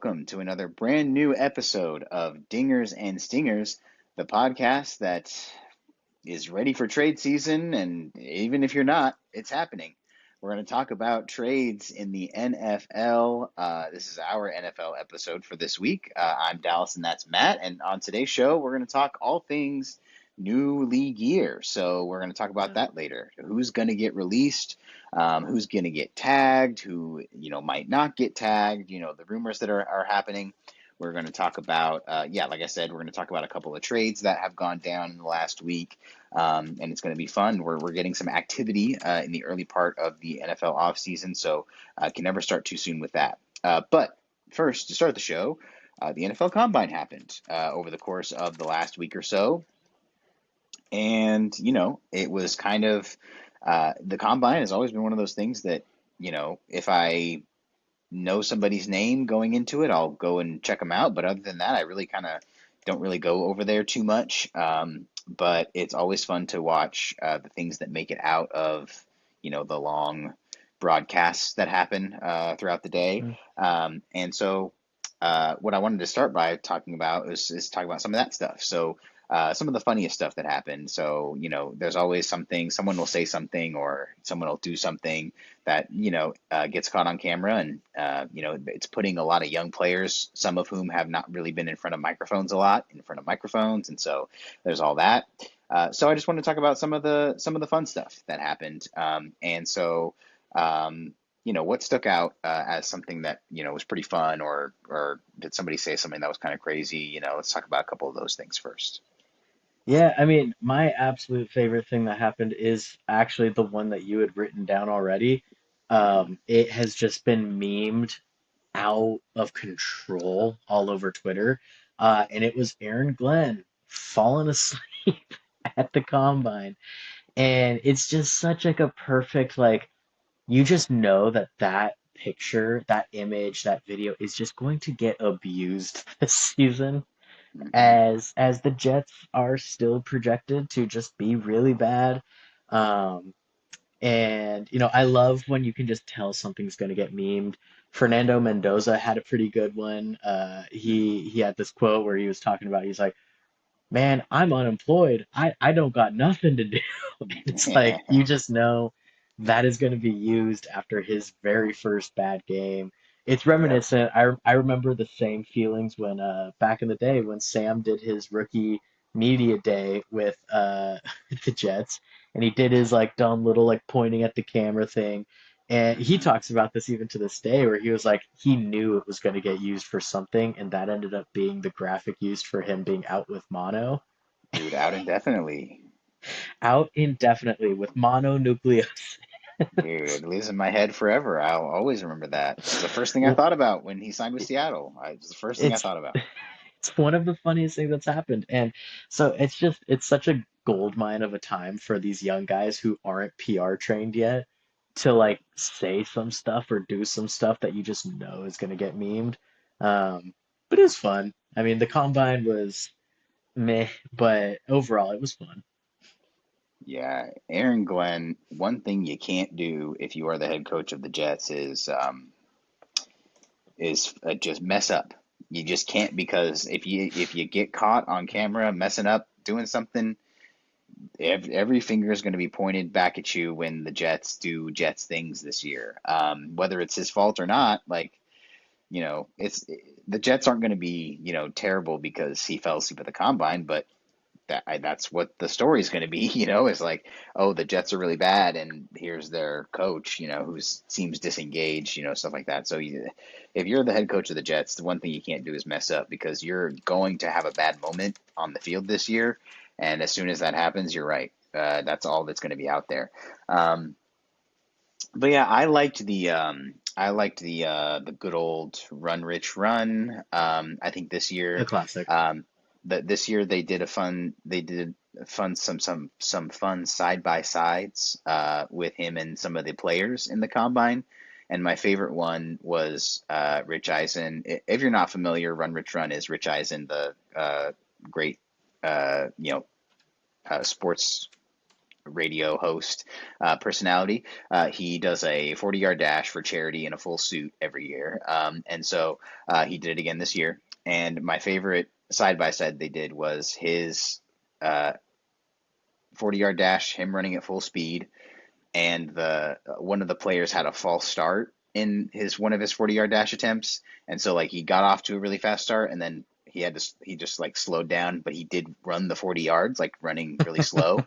welcome to another brand new episode of Dingers and Stingers, the podcast that is ready for trade season, and even if you're not, it's happening. We're going to talk about trades in the NFL. This is our NFL episode for this week. I'm Dallas, and that's Matt. And on today's show, we're going to talk all things new league year. So we're going to talk about that later. Who's going to get released? Who's going to get tagged? Who might not get tagged? The rumors that are happening. We're going to talk about, like I said, we're going to talk about a couple of trades that have gone down in the last week, and it's going to be fun. We're getting some activity in the early part of the NFL offseason, so can never start too soon with that. But first, to start the show, the NFL Combine happened over the course of the last week or so, and it was kind of the Combine has always been one of those things that if I know somebody's name going into it, I'll go and check them out. But other than that, I really kind of don't really go over there too much. But it's always fun to watch the things that make it out of, the long broadcasts that happen throughout the day. And so what I wanted to start by talking about is talking about some of that stuff. So some of the funniest stuff that happened. So, there's always something, someone will say something or someone will do something that, gets caught on camera. And, it's putting a lot of young players, some of whom have not really been in front of microphones a lot, in front of microphones. And so there's all that. So I just want to talk about some of the fun stuff that happened. What stuck out as something that, was pretty fun, or did somebody say something that was kind of crazy? Let's talk about a couple of those things first. Yeah, I mean, my absolute favorite thing that happened is actually the one that you had written down already. It has just been memed out of control all over Twitter. And it was Aaron Glenn falling asleep at the combine. And it's just such like a perfect, like, you just know that that picture, that image, that video is just going to get abused this season Hmm. as the Jets are still projected to just be really bad. Um, and I love when you can just tell something's going to get memed. Fernando Mendoza had a pretty good one. He had this quote where he was talking about he's like, "Man, I'm unemployed. I don't got nothing to do." And it's like you just know that is going to be used after his very first bad game. It's Yep. reminiscent. I remember the same feelings when back in the day when Sam did his rookie media day with the Jets, and he did his like dumb little like pointing at the camera thing. And he Hmm. talks about this even to this day, where he was like, he knew it was going to get used for something, and that ended up being the graphic used for him being out with mono. Dude, out indefinitely. Out indefinitely with mononucleosis. Dude, it lives in my head forever. I'll always remember that. It was the first thing I thought about when he signed with Seattle. It was the first thing I It's thought about. it's one of the funniest things that's happened. And so it's such a gold mine of a time for these young guys who aren't PR trained yet to like say some stuff or do some stuff that you just know is gonna get memed. But it was fun. I mean, the combine was meh, but overall it was fun. Yeah, Aaron Glenn, one thing you can't do if you are the head coach of the Jets is just mess up. You just can't, because if you get caught on camera messing up doing something, every finger is going to be pointed back at you when the Jets do Jets things this year. Whether it's his fault or not, like, it's the Jets aren't going to be, terrible because he fell asleep at the combine, but that's what the story's going to be, is like, oh, the Jets are really bad, and here's their coach, who seems disengaged, stuff like that. So if you're the head coach of the Jets, the one thing you can't do is mess up, because you're going to have a bad moment on the field this year, and as soon as that happens, you're right. That's all that's going to be out there. Um, but yeah, I liked the good old run rich run. I think this A year, classic. um, that this year they did some fun side by sides with him and some of the players in the combine. And my favorite one was Rich Eisen. If you're not familiar, Run Rich Run is Rich Eisen, the great uh, you know sports radio host personality. He does a 40-yard dash for charity in a full suit every year. And so he did it again this year. And my favorite side by side they did was his 40-yard dash, him running at full speed, and the one of the players had a false start in his one of his 40-yard dash attempts, and so like he got off to a really fast start, and then he just like slowed down, but he did run the 40 yards like running really slow,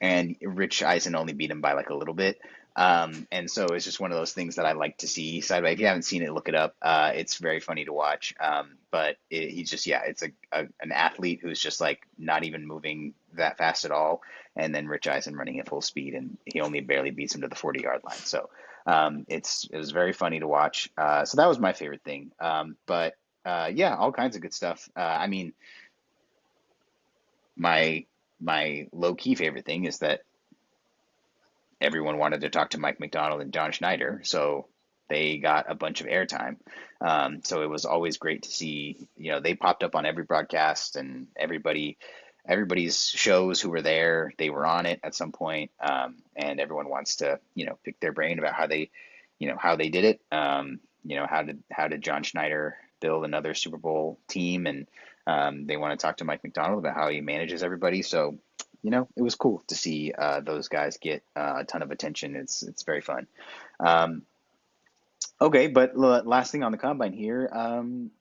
and Rich Eisen only beat him by like a little bit. And so it's just one of those things that I like to see side by. If you haven't seen it, look it up. It's very funny to watch. He's just, yeah, it's an athlete who's just like not even moving that fast at all. And then Rich Eisen running at full speed, and he only barely beats him to the 40-yard line. So it was very funny to watch. So that was my favorite thing. Yeah, all kinds of good stuff. I mean, my my low key favorite thing is that everyone wanted to talk to Mike McDonald and John Schneider, so they got a bunch of airtime. So it was always great to see, they popped up on every broadcast, and everybody's shows who were there, they were on it at some point. And everyone wants to, pick their brain about how they did it. How did John Schneider build another Super Bowl team? And they want to talk to Mike McDonald about how he manages everybody. So it was cool to see those guys get a ton of attention. It's very fun. Um, okay, but last thing on the combine here,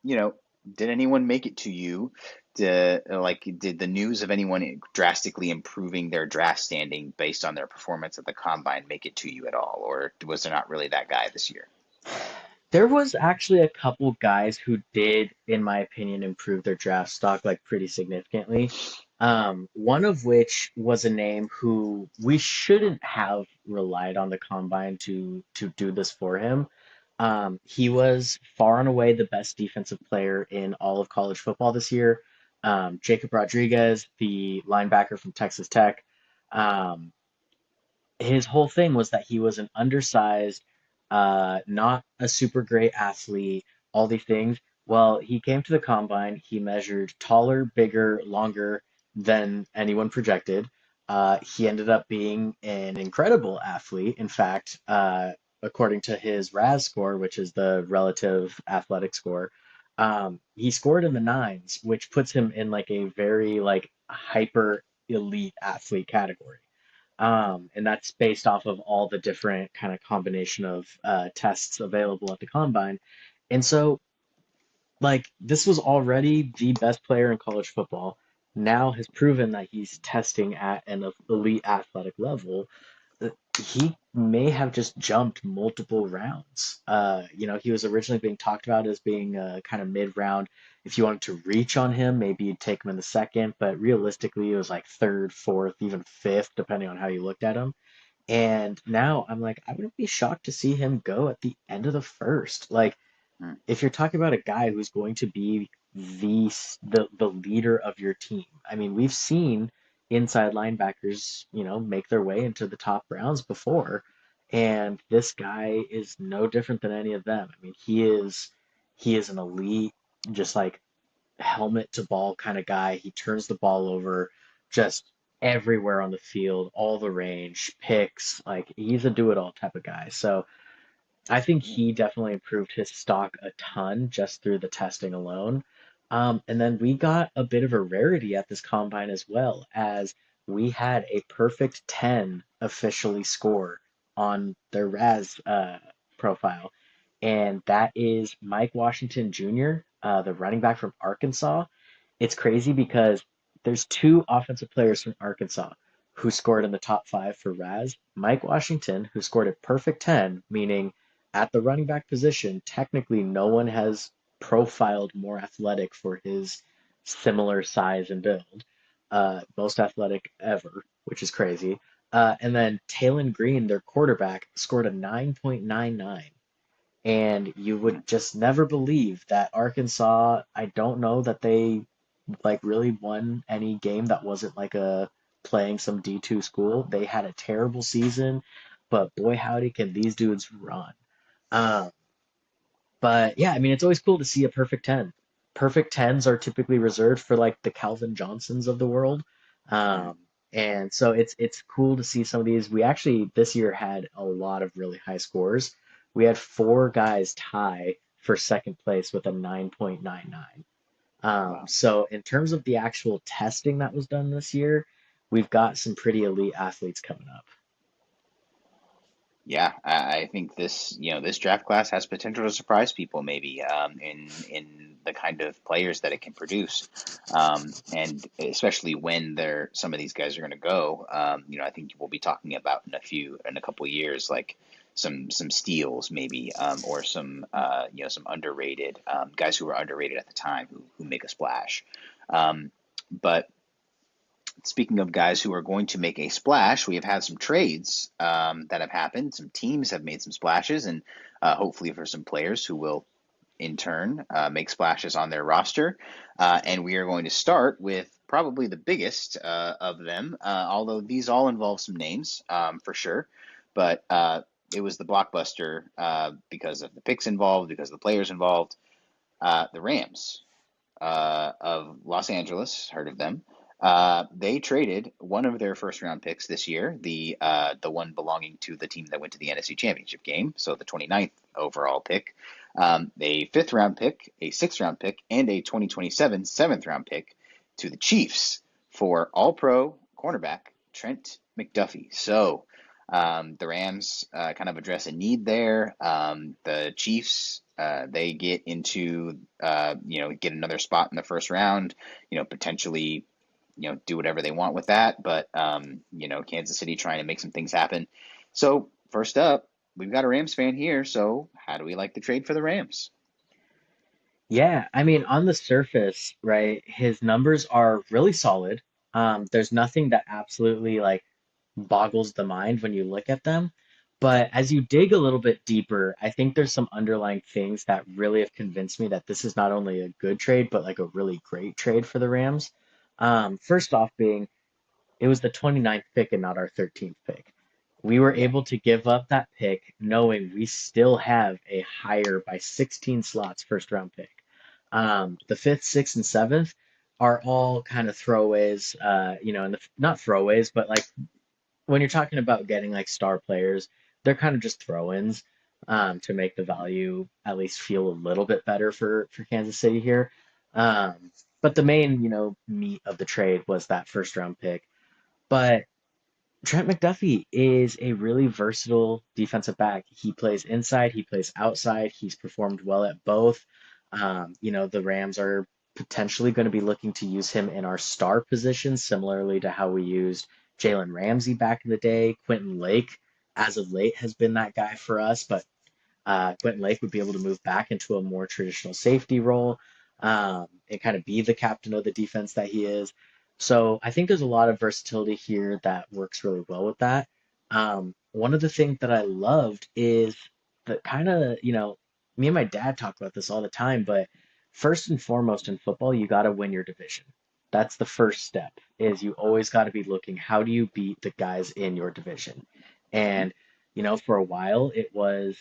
did anyone make it to you? Did the news of anyone drastically improving their draft standing based on their performance at the combine make it to you at all, or was there not really that guy this year? There was actually a couple guys who did, in my opinion, improve their draft stock like pretty significantly. One of which was a name who we shouldn't have relied on the combine to do this for him. He was far and away the best defensive player in all of college football this year. Jacob Rodriguez, the linebacker from Texas Tech. Um, his whole thing was that he was an undersized, not a super great athlete, all these things. Well, he came to the combine, he measured taller, bigger, longer than anyone projected. He ended up being an incredible athlete. In fact, according to his RAS score, which is the relative athletic score, he scored in the nines, which puts him in like a very like hyper elite athlete category. And that's based off of all the different kind of combination of tests available at the combine. And so, like, this was already the best player in college football. Now has proven that he's testing at an elite athletic level. He may have just jumped multiple rounds. He was originally being talked about as being kind of mid-round. If you wanted to reach on him, maybe you'd take him in the second, but realistically, it was like third, fourth, even fifth, depending on how you looked at him. And now I'm like, I wouldn't be shocked to see him go at the end of the first. Like, Hmm. if you're talking about a guy who's going to be the leader of your team. I mean, we've seen inside linebackers, make their way into the top rounds before, and this guy is no different than any of them. I mean, he is an elite, just like helmet to ball kind of guy. He turns the ball over just everywhere on the field, all the range, picks, like he's a do it all type of guy. So I think he definitely improved his stock a ton just through the testing alone. And then we got a bit of a rarity at this combine as well, as we had a perfect 10 officially score on their RAS profile. And that is Mike Washington Jr., the running back from Arkansas. It's crazy because there's two offensive players from Arkansas who scored in the top five for RAS. Mike Washington, who scored a perfect 10, meaning at the running back position, technically no one has profiled more athletic for his similar size and build. Most athletic ever, which is crazy. And then Talon Green, their quarterback, scored a 9.99. And you Hmm. would just never believe that Arkansas, I don't know that they like really won any game that wasn't like a playing some D2 school. They had a terrible season, but boy howdy can these dudes run. Um, but yeah, I mean, it's always cool to see a perfect 10. Perfect 10s are typically reserved for like the Calvin Johnsons of the world. Hmm. Um, And so it's cool to see some of these. We actually this year had a lot of really high scores. We had four guys tie for second place with a 9.99. Wow. So in terms of the actual testing that was done this year, we've got some pretty elite athletes coming up. Yeah, I think this draft class has potential to surprise people maybe in the kind of players that it can produce, and especially when some of these guys are going to go. I think we'll be talking about in a couple of years, like some steals maybe, or some underrated guys who were underrated at the time who make a splash. But speaking of guys who are going to make a splash, we have had some trades that have happened. Some teams have made some splashes, and hopefully for some players who will, in turn, make splashes on their roster. And we are going to start with probably the biggest of them, although these all involve some names for sure. But it was the blockbuster because of the picks involved, because of the players involved. The Rams of Los Angeles, heard of them. They traded one of their first round picks this year, the one belonging to the team that went to the NFC Championship game, so the 29th overall pick, a fifth round pick, a sixth round pick, and a 2027 seventh round pick to the Chiefs for All Pro cornerback Trent McDuffie. So the Rams kind of address a need there. The Chiefs, they get another spot in the first round, potentially, do whatever they want with that. But, Kansas City trying to make some things happen. So first up, we've got a Rams fan here. So how do we like the trade for the Rams? Yeah, I mean, on the surface, right, his numbers are really solid. There's nothing that absolutely like boggles the mind when you look at them. But as you dig a little bit deeper, I think there's some underlying things that really have convinced me that this is not only a good trade, but like a really great trade for the Rams. First off, being it was the 29th pick and not our 13th pick. We were Yeah. able to give up that pick knowing we still have a higher by 16 slots first round pick. The fifth, sixth, and seventh are all kind of throwaways, and not throwaways, but like when you're talking about getting like star players, they're kind of just throw-ins to make the value at least feel a little bit better for Kansas City here. But the main, meat of the trade was that first round pick. But Trent McDuffie is a really versatile defensive back. He plays inside, he plays outside. He's performed well at both. The Rams are potentially going to be looking to use him in our star position, similarly to how we used Jalen Ramsey back in the day. Quentin Lake, as of late, has been that guy for us, but Quentin Lake would be able to move back into a more traditional safety role and kind of be the captain of the defense that he is. So I think there's a lot of versatility here that works really well with that. One of the things that I loved is that kind of, me and my dad talk about this all the time, but first and foremost in football, you got to win your division. That's the first step is you always got to be looking, how do you beat the guys in your division? And for a while it was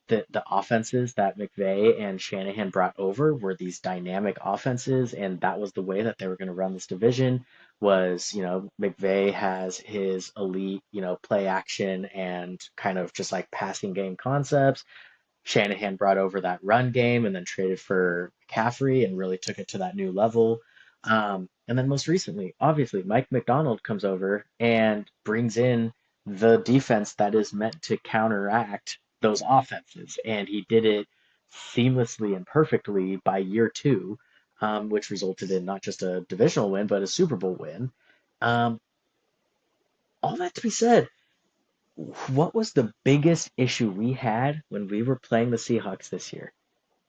the offenses that McVay and Shanahan brought over were these dynamic offenses, and that was the way that they were going to run this division. Was McVay has his elite play action and kind of just like passing game concepts. Shanahan brought over that run game and then traded for McCaffrey and really took it to that new level. And then most recently, obviously, Mike McDonald comes over and brings in the defense that is meant to counteract those offenses. And he did it seamlessly and perfectly by year two, which resulted in not just a divisional win, but a Super Bowl win. Um, all that to be said, what was the biggest issue we had when we were playing the Seahawks this year?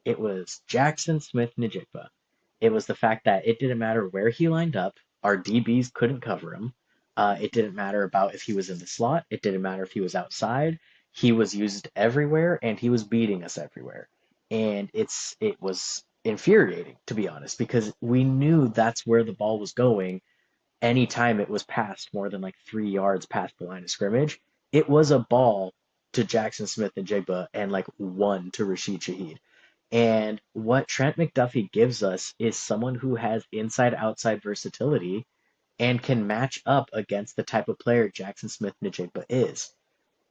It was Jackson Smith-Njigba. It was the fact that it didn't matter where he lined up, our DBs couldn't cover him. It didn't matter about if he was in the slot. It didn't matter if he was outside. He was used everywhere, and he was beating us everywhere. And it was infuriating, to be honest, because we knew that's where the ball was going anytime it was passed more than like 3 yards past the line of scrimmage. It was a ball to Jackson Smith-Njigba and like one to Rashid Shaheed. And what Trent McDuffie gives us is someone who has inside outside versatility and can match up against the type of player Jackson Smith-Njigba is.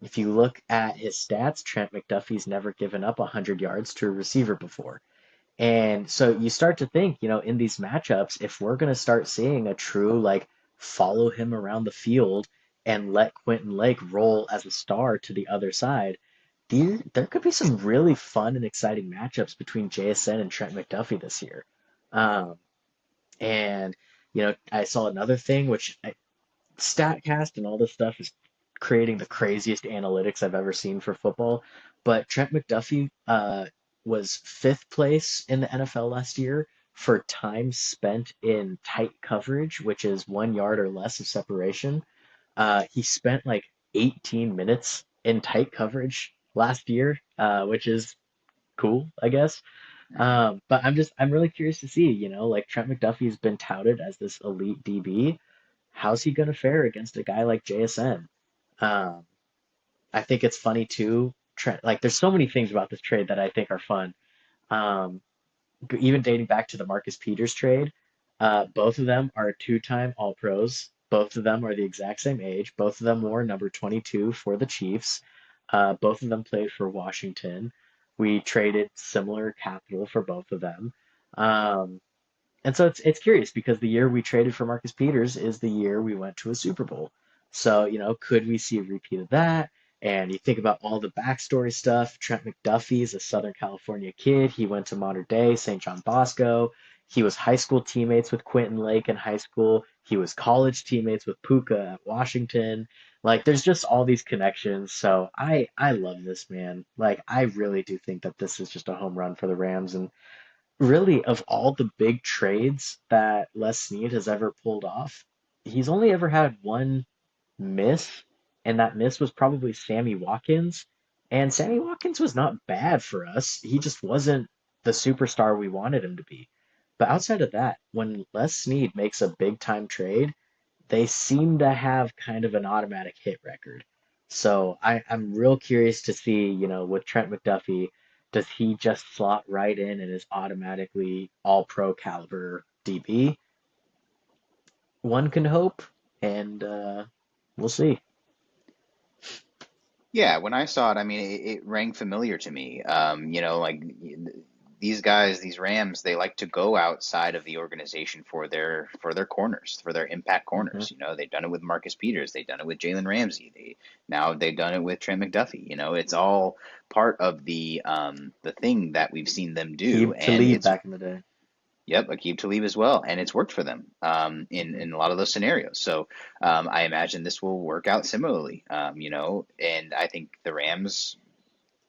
If you look at his stats, Trent McDuffie's never given up 100 yards to a receiver before. And so you start to think, in these matchups, if we're going to start seeing a true, like, follow him around the field and let Quentin Lake roll as a star to the other side, there could be some really fun and exciting matchups between JSN and Trent McDuffie this year. Um, and, I saw another thing, which StatCast and all this stuff is creating the craziest analytics I've ever seen for football. But Trent McDuffie was fifth place in the NFL last year for time spent in tight coverage, which is 1 yard or less of separation. He spent like 18 minutes in tight coverage last year, which is cool, I guess. Mhm. But I'm really curious to see, like Trent McDuffie's been touted as this elite DB. How's he going to fare against a guy like JSN? Um, I think it's funny too. Trent, like, there's so many things about this trade that I think are fun. Um, even dating back to the Marcus Peters trade, both of them are two-time All Pros. Both of them are the exact same age. Both of them wore number 22 for the Chiefs. Both of them played for Washington. We traded similar capital for both of them. Um, and so it's curious because the year we traded for Marcus Peters is the year we went to a Super Bowl. So, could we see a repeat of that? And you think about all the backstory stuff. Trent McDuffie is a Southern California kid. He went to modern day St. John Bosco. He was high school teammates with Quentin Lake in high school. He was college teammates with Puka at Washington. Like, there's just all these connections. So I love this, man. Like, I really do think that this is just a home run for the Rams. And really, of all the big trades that Les Snead has ever pulled off, he's only ever had one miss, and that miss was probably Sammy Watkins. And Sammy Watkins was not bad for us. He just wasn't the superstar we wanted him to be. But outside of that, when Les Snead makes a big time trade, they seem to have kind of an automatic hit record. So I'm real curious to see, with Trent McDuffie, does he just slot right in and is automatically all pro caliber DB? One can hope, and we'll see. Yeah, when I saw it, I mean, it rang familiar to me. Like these guys, these Rams, they like to go outside of the organization for their corners, for their impact Hmm. corners. They've done it with Marcus Peters, they've done it with Jalen Ramsey, now they've done it with Trent McDuffie. It's all part of the thing that we've seen them do, Keep to and leave it's back in the day. yep, Aqib Talib as well, and it's worked for them Hmm. in a lot of those scenarios. So I imagine this will work out similarly. And I think the Rams,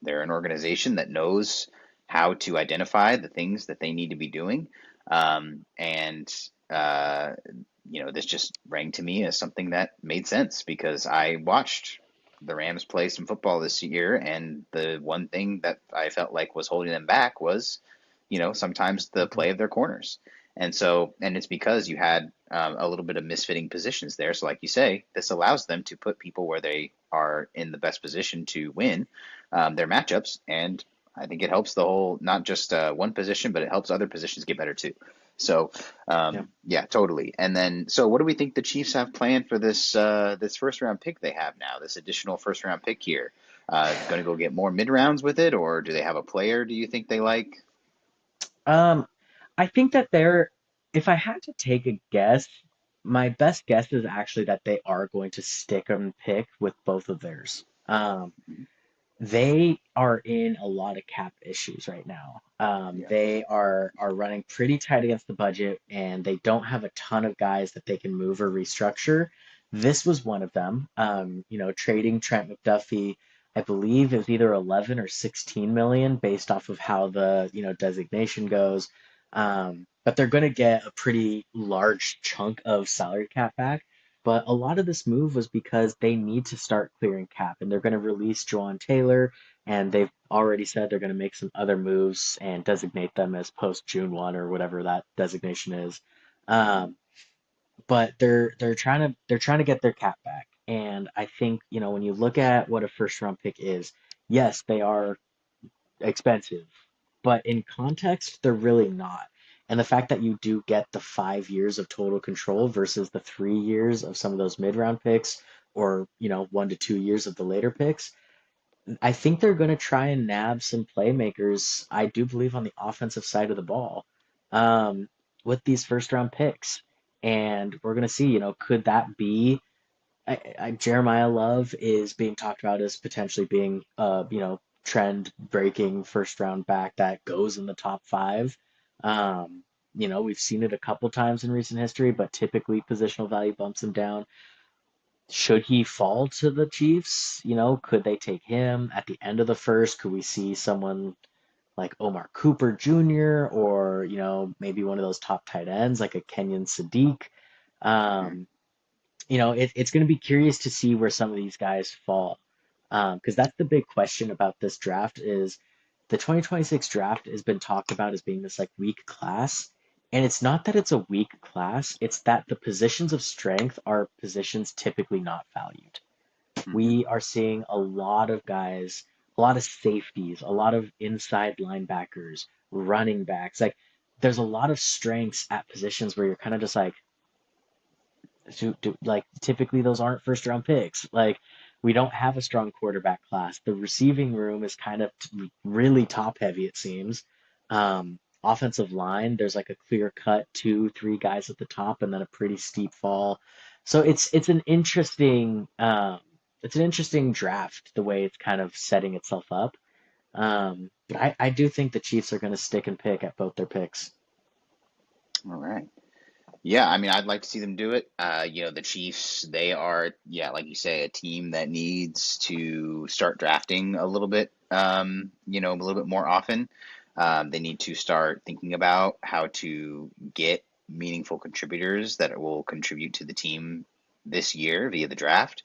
they're an organization that knows how to identify the things that they need to be doing, and uh, this just rang to me as something that made sense because I watched the Rams play some football this year, and the one thing that I felt like was holding them back was, sometimes the Hmm. play of their corners. And so, and it's because you had a little bit of misfitting positions there. So, like you say, this allows them to put people where they are in the best position to win their matchups. And I think it helps the whole, not just one position, but it helps other positions get better too. So, Yeah. yeah, totally. And then, so what do we think the Chiefs have planned for this first round pick they have now? This additional first round pick here, going to go get more mid rounds with it, or do they have a player? Do you think they like? Um, I think that if I had to take a guess, my best guess is actually that they are going to stick and pick with both of theirs. They are in a lot of cap issues right now. Yeah. They are running pretty tight against the budget, and they don't have a ton of guys that they can move or restructure. This was one of them. Trading Trent McDuffie, I believe, is either 11 or 16 million based off of how the designation goes. But they're going to get a pretty large chunk of salary cap back. But a lot of this move was because they need to start clearing cap, and they're going to release Jawan Taylor, and they've already said they're going to make some other moves and designate them as post June 1 or whatever that designation is. Hmm. Um, but they're trying to get their cap back, and I think when you look at what a first round pick is, yes, they are expensive, but in context, they're really not. And the fact that you do get the 5 years of total control versus the 3 years of some of those mid-round picks, or 1 to 2 years of the later picks, I think they're going to try and nab some playmakers, I do believe, on the offensive side of the ball, um, with these first round picks. And we're going to see, could that be Jeremiah Love is being talked about as potentially being, trend breaking first round back that goes in the top five. We've seen it a couple times in recent history, but typically positional value bumps him down. Should he fall to the Chiefs? Could they take him at the end of the first? Could we see someone like Omar Cooper Jr. or, maybe one of those top tight ends like a Kenyon Sadiq? Mhm. Um, it's going to be curious to see where some of these guys fall. Because that's the big question about this draft is the 2026 draft has been talked about as being this like weak class. And it's not that it's a weak class, it's that the positions of strength are positions typically not valued. Mhm. We are seeing a lot of guys, a lot of safeties, a lot of inside linebackers, running backs. Like there's a lot of strengths at positions where you're kind of just like, like typically those aren't first round picks. Like we don't have a strong quarterback class. The receiving room is kind of really top heavy, it seems. Offensive line, there's like a clear cut two, three guys at the top, and then a pretty steep fall. So it's an interesting draft the way it's kind of setting itself up. But I do think the Chiefs are going to stick and pick at both their picks. All right. Yeah, I mean, I'd like to see them do it. The Chiefs, they are, yeah, like you say, a team that needs to start drafting a little bit, a little bit more often. They need to start thinking about how to get meaningful contributors that will contribute to the team this year via the draft,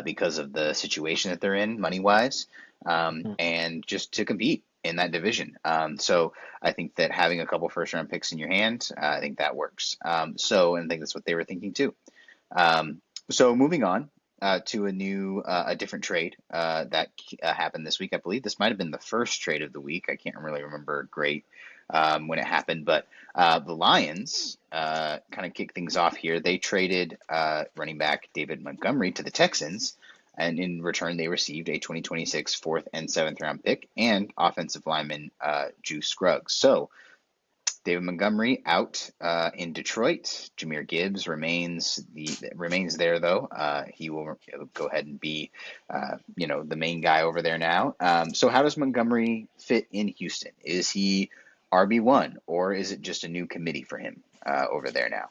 because of the situation that they're in, money-wise, and just to compete in that division. So I think that having a couple first round picks in your hand, I think that works. And I think that's what they were thinking too. So moving on to a different trade that happened this week. I believe this might have been the first trade of the week. I can't really remember great when it happened, but the Lions kind of kicked things off here. They traded running back David Montgomery to the Texans, and in return, they received a 2026 fourth and seventh round pick and offensive lineman Juice Scruggs. So David Montgomery out in Detroit. Jahmyr Gibbs remains there though. He will go ahead and be the main guy over there now. So how does Montgomery fit in Houston? Is he RB1 or is it just a new committee for him over there now?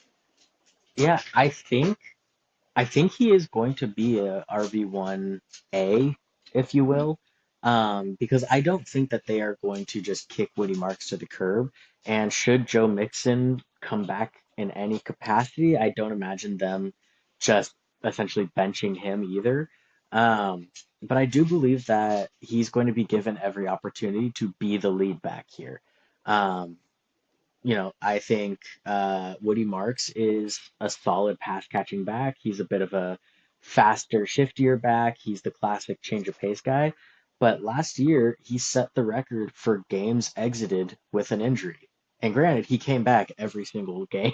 Yeah, I think he is going to be a RB1A, if you will, because I don't think that they are going to just kick Woody Marks to the curb. And should Joe Mixon come back in any capacity, I don't imagine them just essentially benching him either. But I do believe that he's going to be given every opportunity to be the lead back here. Um, I think Woody Marks is a solid pass catching back. He's a bit of a faster, shiftier back. He's the classic change of pace guy. But last year, he set the record for games exited with an injury. And granted, he came back every single game,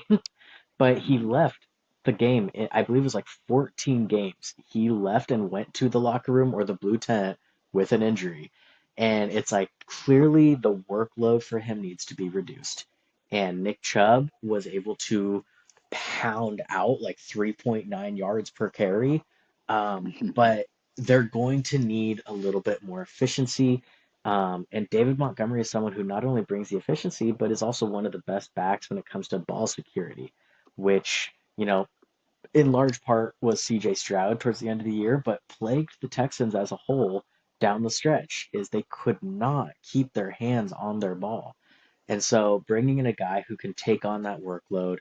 but he Mhm. left the game. I believe it was like 14 games. He left and went to the locker room or the blue tent with an injury. And it's like clearly the workload for him needs to be reduced. And Nick Chubb was able to pound out like 3.9 yards per carry. But they're going to need a little bit more efficiency. And David Montgomery is someone who not only brings the efficiency, but is also one of the best backs when it comes to ball security, which, in large part was CJ Stroud towards the end of the year, but plagued the Texans as a whole down the stretch is they could not keep their hands on their ball. And so bringing in a guy who can take on that workload,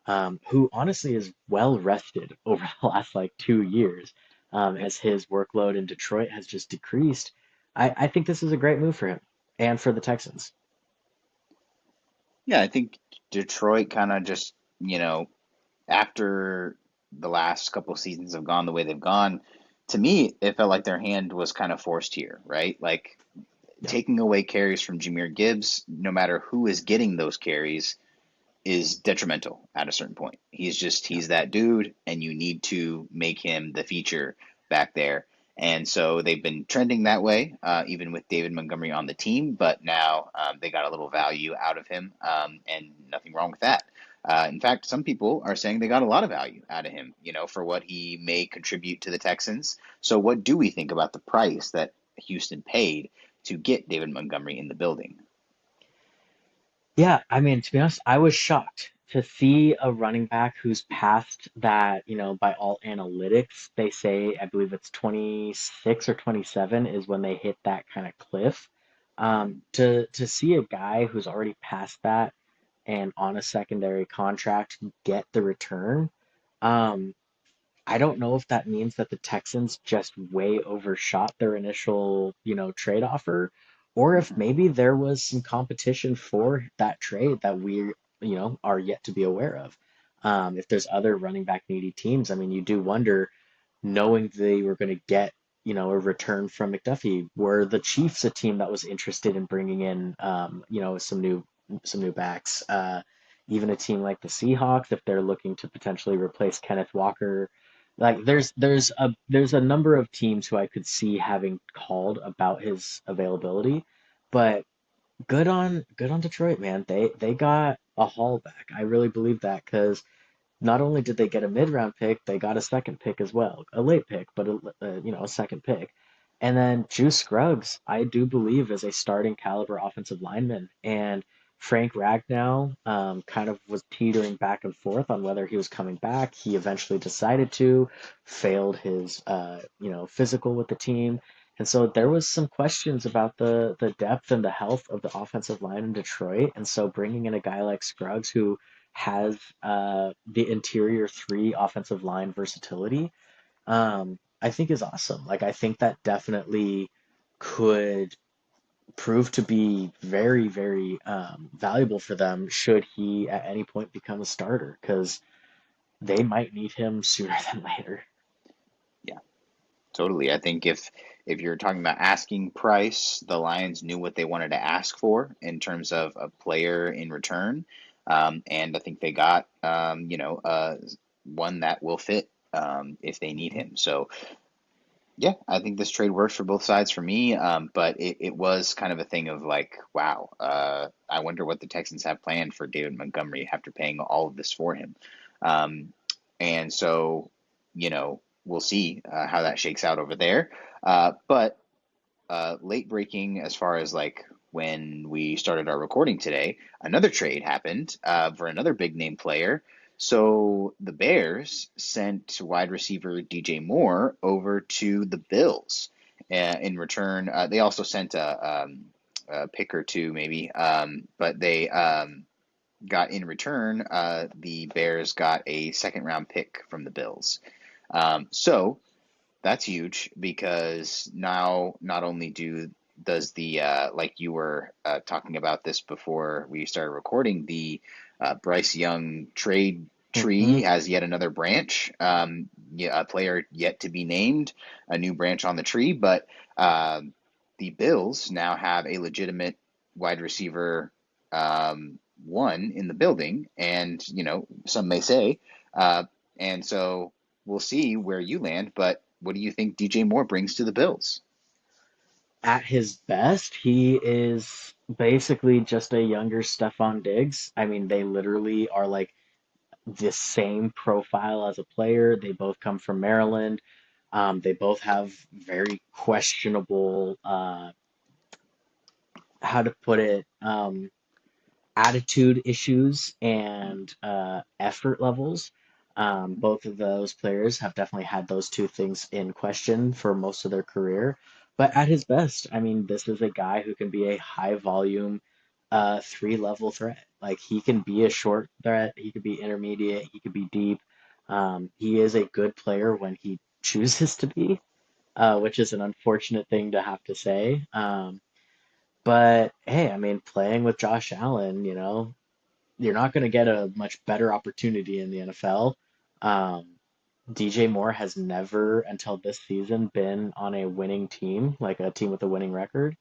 who honestly is well rested over the last like 2 years, as his workload in Detroit has just decreased, I think this is a great move for him and for the Texans. Yeah, I think Detroit kind of just, you know, after the last couple of seasons have gone the way they've gone, to me, it felt like their hand was kind of forced here, right? Like Yep. taking away carries from Jahmyr Gibbs, no matter who is getting those carries, is detrimental at a certain point. He's that dude, and you need to make him the feature back there. And so they've been trending that way, even with David Montgomery on the team. But now they got a little value out of him, and nothing wrong with that. In fact, some people are saying they got a lot of value out of him, for what he may contribute to the Texans. So, what do we think about the price that Houston paid to get David Montgomery in the building? Yeah, I mean, to be honest, I was shocked to see a running back who's past that, by all analytics, they say, I believe it's 26 or 27 is when they hit that kind of cliff. To see a guy who's already past that and on a secondary contract get the return, um, I don't know if that means that the Texans just way overshot their initial, trade offer, or if Mm-hmm. maybe there was some competition for that trade that we, are yet to be aware of. If there's other running back needy teams, I mean, you do wonder, knowing they were going to get, a return from McDuffie, were the Chiefs a team that was interested in bringing in, some new backs? Even a team like the Seahawks, if they're looking to potentially replace Kenneth Walker, like there's a number of teams who I could see having called about his availability, but good on Detroit, man. They got a haul back. I really believe that because not only did they get a mid-round pick, they got a second pick as well, a late pick, but a second pick. And then Juice Scruggs, I do believe, is a starting caliber offensive lineman. And Frank Ragnow kind of was teetering back and forth on whether he was coming back. He eventually decided to, failed his physical with the team. And so there was some questions about the depth and the health of the offensive line in Detroit. And so bringing in a guy like Scruggs who has the interior three offensive line versatility, I think is awesome. Like I think that definitely could prove to be very, very valuable for them should he at any point become a starter, because they might need him sooner than later. Yeah, totally. I think if you're talking about asking price, the Lions knew what they wanted to ask for in terms of a player in return, and I think they got one that will fit if they need him. So yeah, I think this trade works for both sides for me. But it was kind of a thing of like, wow, I wonder what the Texans have planned for David Montgomery after paying all of this for him. Um, and so, we'll see how that shakes out over there. But late breaking as far as like when we started our recording today, another trade happened for another big name player. So the Bears sent wide receiver DJ Moore over to the Bills. In return, they also sent a pick or two, maybe, but they got in return, the Bears got a second round pick from the Bills. So that's huge because now not only does the like you were talking about this before we started recording, the Bryce Young trade tree Hmm. has yet another branch, yeah, a player yet to be named, a new branch on the tree, but the Bills now have a legitimate wide receiver one in the building, and some may say, uh, and so we'll see where you land, but what do you think DJ Moore brings to the Bills? At his best, he is basically just a younger Stephon Diggs. I mean, they literally are like the same profile as a player. They both come from Maryland. They both have very questionable, how to put it, attitude issues and effort levels. Both of those players have definitely had those two things in question for most of their career. But at his best, I mean, this is a guy who can be a high volume, three-level threat. Like he can be a short threat, he could be intermediate, he could be deep. He is a good player when he chooses to be, which is an unfortunate thing to have to say. But hey, I mean, playing with Josh Allen, you're not going to get a much better opportunity in the NFL. Um, DJ Moore has never, until this season, been on a winning team, like a team with a winning record.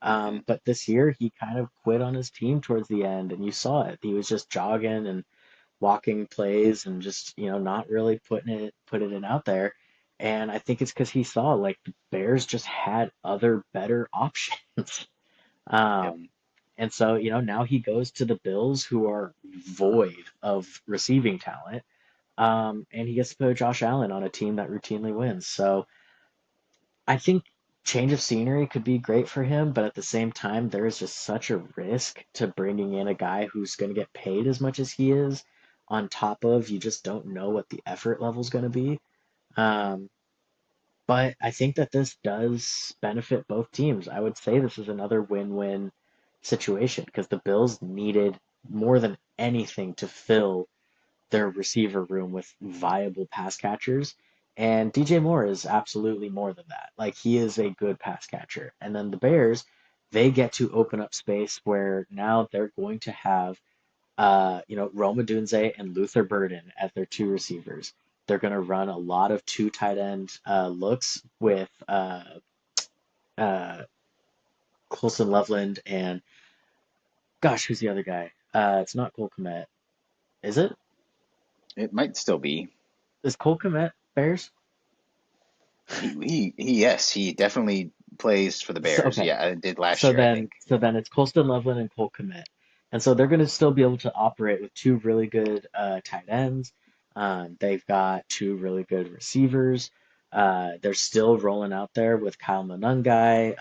Hmm. But this year he kind of quit on his team towards the end, and you saw it. He was just jogging and walking plays and just, not really putting it out there. And I think it's because he saw like the Bears just had other better options. Yep. Um, and so, now he goes to the Bills, who are void of receiving talent. And he gets to put Josh Allen on a team that routinely wins. So I think change of scenery could be great for him, but at the same time, there is just such a risk to bringing in a guy who's going to get paid as much as he is, on top of you just don't know what the effort level is going to be. Um, but I think that this does benefit both teams. I would say this is another win-win situation because the Bills needed more than anything to fill their receiver room with viable pass catchers. And DJ Moore is absolutely more than that. Like he is a good pass catcher. And then the Bears, they get to open up space where now they're going to have Roma Dunze and Luther Burden as their two receivers. They're going to run a lot of two tight end looks with uh, Colson Loveland and gosh, who's the other guy? It's not Cole Kmet. Is it? It might still be. Is Cole Kmet Bears? Yes, he definitely plays for the So, Bears. okay, Yeah, I did last So year, I then, think. so then it's Colston Loveland and Cole Kmet, and so they're going to still be able to operate with two really good tight ends. They've got two really good receivers. They're still rolling out there with Kyle Monungai,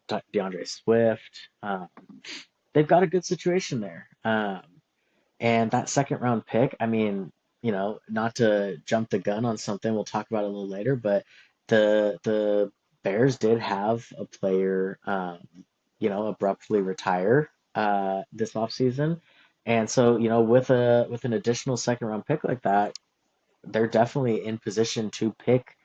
DeAndre Swift. They've got a good situation there. And that second round pick, I mean, not to jump the gun on something, we'll talk about it a little later, but the Bears did have a player, abruptly retire this offseason. And so, with an additional second round pick like that, they're definitely in position to pick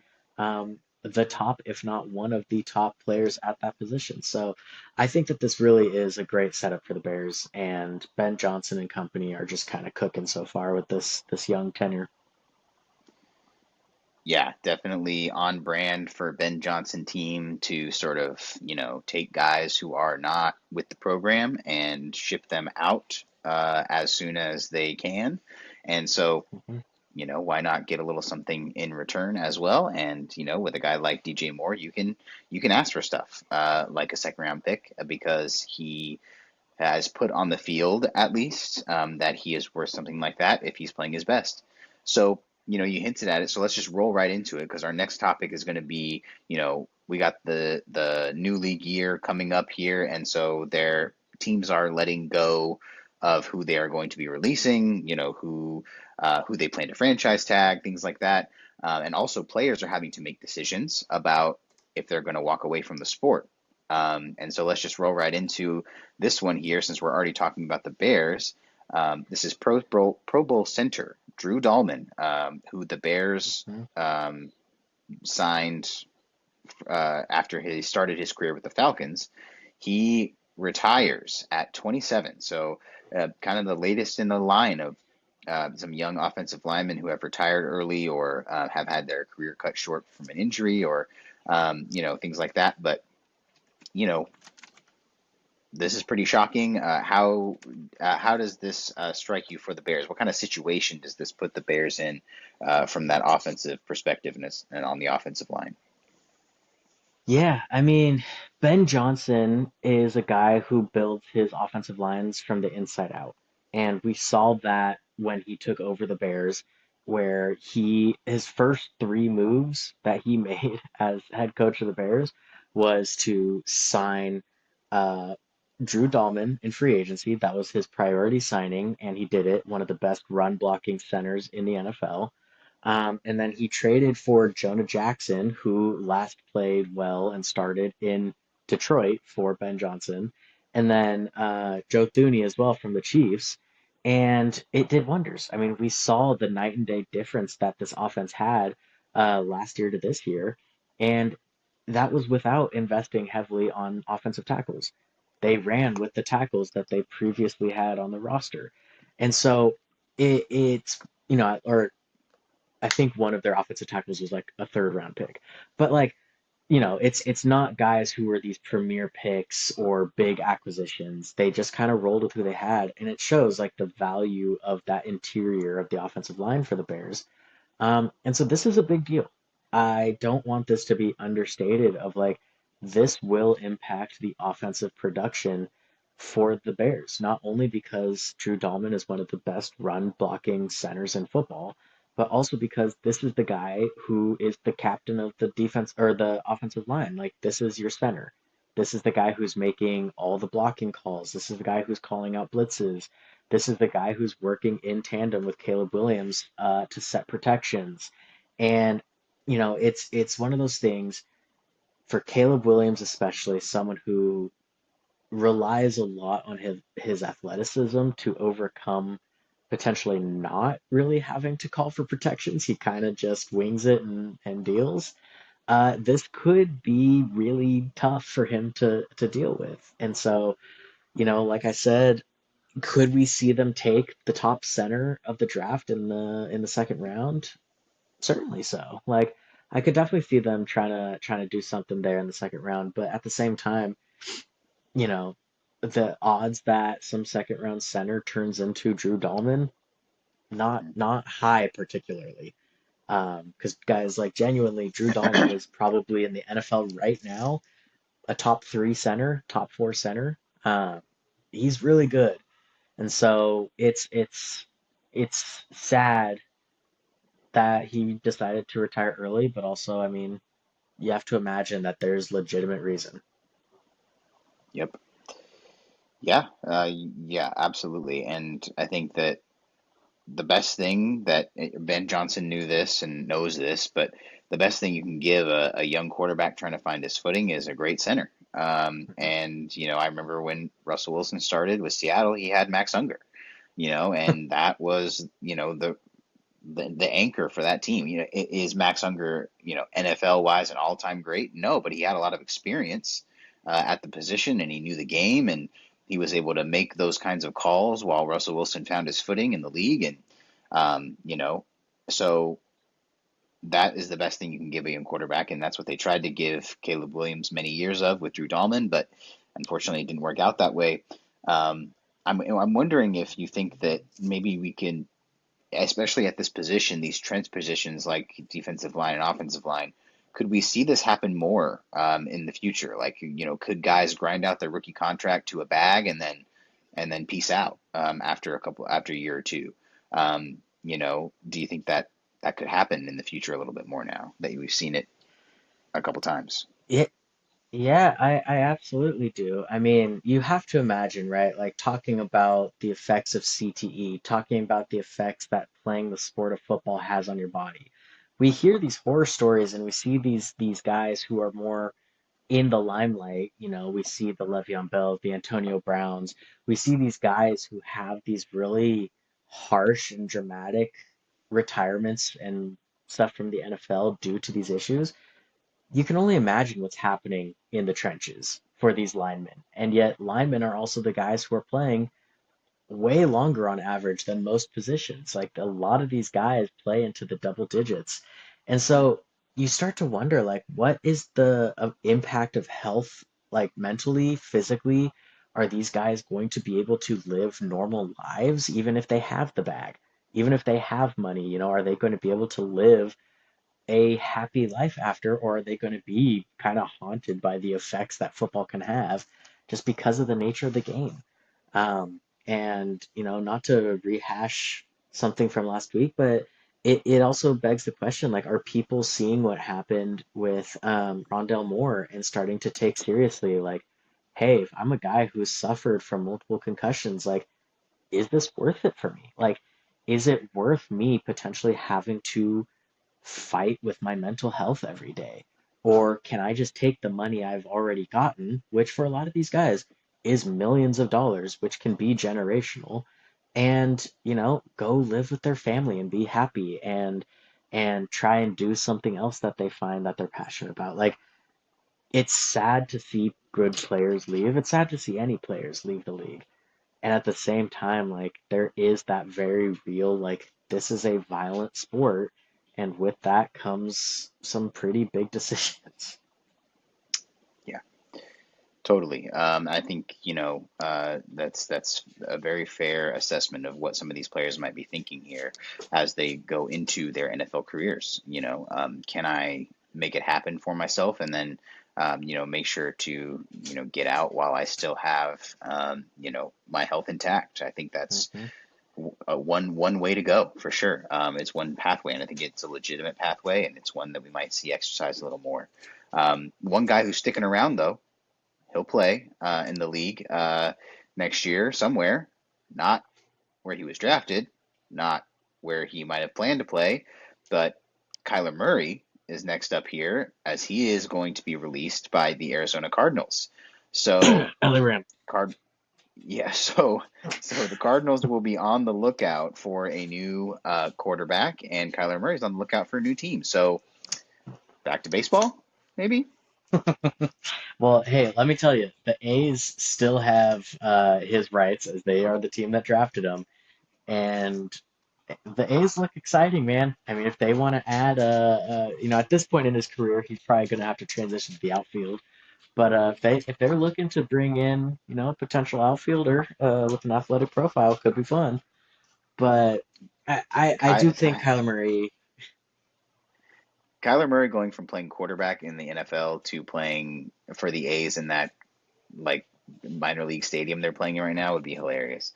the top, if not one of the top players at that position. So I think that this really is a great setup for the Bears, and Ben Johnson and company are just kind of cooking so far with this young tenure. Yeah, definitely on brand for Ben Johnson team to sort of, take guys who are not with the program and ship them out as soon as they can. And so, Mhm. why not get a little something in return as well? And, with a guy like DJ Moore, you can ask for stuff like a second round pick because he has put on the field at least that he is worth something like that if he's playing his best. So, you hinted at it. So let's just roll right into it because our next topic is going to be, we got the new league year coming up here, and so their teams are letting go of who they are going to be releasing, who they plan to franchise tag, things like that. And also players are having to make decisions about if they're going to walk away from the sport. And so let's just roll right into this one here, since we're already talking about the Bears. This is Pro Bowl center Drew Dahlman, who the Bears Mhm. um, signed after he started his career with the Falcons. He retires at 27, so kind of the latest in the line of some young offensive linemen who have retired early or have had their career cut short from an injury or things like that. But you know, this is pretty shocking. How does this strike you for the Bears? What kind of situation does this put the Bears in from that offensive perspective and on the offensive line? Yeah, I mean, Ben Johnson is a guy who builds his offensive lines from the inside out. And we saw that when he took over the Bears, where his first three moves that he made as head coach of the Bears was to sign uh, Drew Dahlman in free agency. That was his priority signing, and he did it, one of the best run blocking centers in the NFL. And then he traded for Jonah Jackson, who last played well and started in Detroit for Ben Johnson, and then Joe Thuney as well from the Chiefs. And it did wonders. I mean, we saw the night and day difference that this offense had last year to this year. And that was without investing heavily on offensive tackles. They ran with the tackles that they previously had on the roster. And so it's, or I think one of their offensive tackles was like a third round pick. But like it's not guys who were these premier picks or big acquisitions. They just kind of rolled with who they had, and it shows like the value of that interior of the offensive line for the Bears. And so this is a big deal. I don't want this to be understated of like this will impact the offensive production for the Bears, not only because Drew Dahlman is one of the best run blocking centers in football, but also because this is the guy who is the captain of the defense or the offensive line. Like this is your center. This is the guy who's making all the blocking calls. This is the guy who's calling out blitzes. This is the guy who's working in tandem with Caleb Williams to set protections. And it's one of those things for Caleb Williams, especially someone who relies a lot on his athleticism to overcome potentially not really having to call for protections. He kind of just wings it and deals. This could be really tough for him to deal with. And so, like I said, could we see them take the top center of the draft in the second round? Certainly so. Like I could definitely see them trying to do something there in the second round, but at the same time, you know, the odds that some second round center turns into Drew Dahlman, Mhm. not high particularly. Because guys, like genuinely, Drew Dahlman is probably in the NFL right now a top three center, top four center. He's really good. And so it's sad that he decided to retire early, but also, I mean, you have to imagine that there's legitimate reason. Yep. Yeah. Yeah, absolutely. And I think that the best thing that Ben Johnson knew this and knows this, but the best thing you can give a young quarterback trying to find his footing is a great center. And I remember when Russell Wilson started with Seattle, he had Max Unger, and that was, the anchor for that team. Is Max Unger, NFL wise an all time great? No, but he had a lot of experience at the position, and he knew the game, and he was able to make those kinds of calls while Russell Wilson found his footing in the league, and so that is the best thing you can give a young quarterback, and that's what they tried to give Caleb Williams many years of with Drew Dahlman, but unfortunately it didn't work out that way. Um, I'm wondering if you think that maybe we can, especially at this position, these trench positions like defensive line and offensive line, could we see this happen more in the future? Like, could guys grind out their rookie contract to a bag and then peace out after a year or two? Do you think that that could happen in the future a little bit more now that we've seen it a couple times? Yeah, yeah, I absolutely do. I mean, you have to imagine, right? Like talking about the effects of CTE, talking about the effects that playing the sport of football has on your body. We hear these horror stories and we see these guys who are more in the limelight. We see the Le'Veon Bells, the Antonio Browns. We see these guys who have these really harsh and dramatic retirements and stuff from the NFL due to these issues. You can only imagine what's happening in the trenches for these linemen. And yet, linemen are also the guys who are playing way longer on average than most positions. Like a lot of these guys play into the double digits. And so you start to wonder like what is the impact of health like mentally, physically? Are these guys going to be able to live normal lives even if they have the bag? Even if they have money, are they going to be able to live a happy life after, or are they going to be kind of haunted by the effects that football can have just because of the nature of the game? And, not to rehash something from last week, but it also begs the question, like, are people seeing what happened with Rondell Moore and starting to take seriously, like, hey, if I'm a guy who's suffered from multiple concussions, like, is this worth it for me? Like, is it worth me potentially having to fight with my mental health every day? Or can I just take the money I've already gotten, which for a lot of these guys is millions of dollars, which can be generational, and, go live with their family and be happy and try and do something else that they find that they're passionate about. Like it's sad to see good players leave. It's sad to see any players leave the league. And at the same time, like there is that very real, like this is a violent sport, and with that comes some pretty big decisions. Totally. I think, that's a very fair assessment of what some of these players might be thinking here as they go into their NFL careers. Can I make it happen for myself and then, make sure to, get out while I still have, my health intact. I think that's Hmm. one way to go for sure. It's one pathway, and I think it's a legitimate pathway, and it's one that we might see exercise a little more. One guy who's sticking around though, he'll play in the league next year somewhere, not where he was drafted, not where he might have planned to play, but Kyler Murray is next up here as he is going to be released by the Arizona Cardinals. So, LA Rams. Card yeah, so the Cardinals will be on the lookout for a new quarterback, and Kyler Murray's on the lookout for a new team. So back to baseball, maybe. Well, hey, let me tell you, the A's still have his rights as they are the team that drafted him, and the A's look exciting, man. I mean, if they want to add at this point in his career, he's probably going to have to transition to the outfield. But if they're looking to bring in, a potential outfielder with an athletic profile, could be fun. But I do Ky- think Kyler Murray. Kyler Murray going from playing quarterback in the NFL to playing for the A's in that like minor league stadium they're playing in right now would be hilarious.